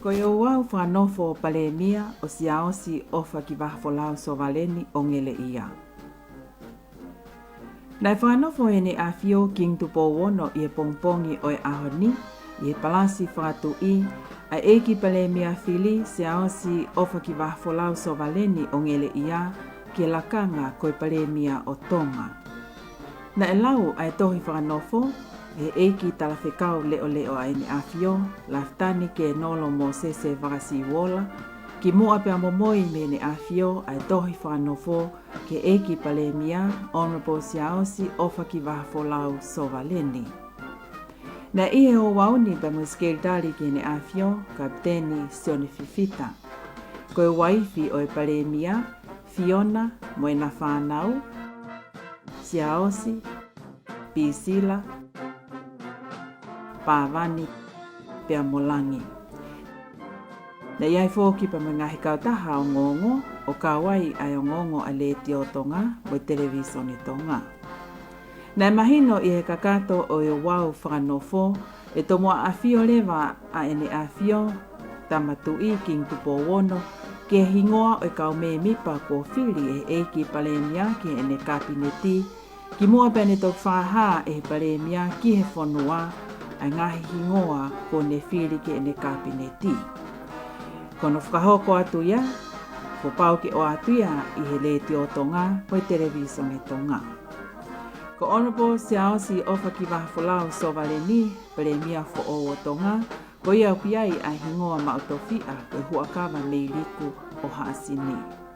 Ko Ouau fanofo Palemia o Siaosi Sovaleni Hu'akavameiliku. Nai fanofo ene afio king Tupou wono i pongpongi o ahoni i palasi fakatu'i a eki Palemia fili Siaosi Sovaleni Hu'akavameiliku ke lakanga ko Palemia o Tonga. Na elau ai tohi fakanofo e eki talafekau leo a ene afio laftani ke nolo mo sese vakasi wola ki mua pe amomoi me ne afio ai tohi fakanofo ke eki Palemia Honorable Siaosi Sovaleni. Na ie o wauni pa muskeldali ke ne afio kapteni sioni fifita. Koe waifi o Palemia Fiona mo na fanau Siaosi Pisila Pavani pea molangi. Na iai fōki pa mangahi kautaha o ngongo o kawai ai o ngongo a leti o Tonga mo televisioni Tonga. Na mahino i he kakato o Ouau fakanofo e tomoa afio lewa a ene afio tamatui king Tupou wono ke hingoa o kaume mipa ko fili e eki Palemia ki ene kapineti ki mua pene tok whaha e Palemia ki he fonua ai ngahi hingoa ko ne fili ki ene kapineti. Kono fakahoko atu ia, ko pau ki o atu ia i he leti o Tonga po televisioni Tonga. Ko Honorable Siaosi Sovaleni Palemia fo o Tonga, ko ia upiai a hingoa mautofia ko Hu'akavameiliku o haasini.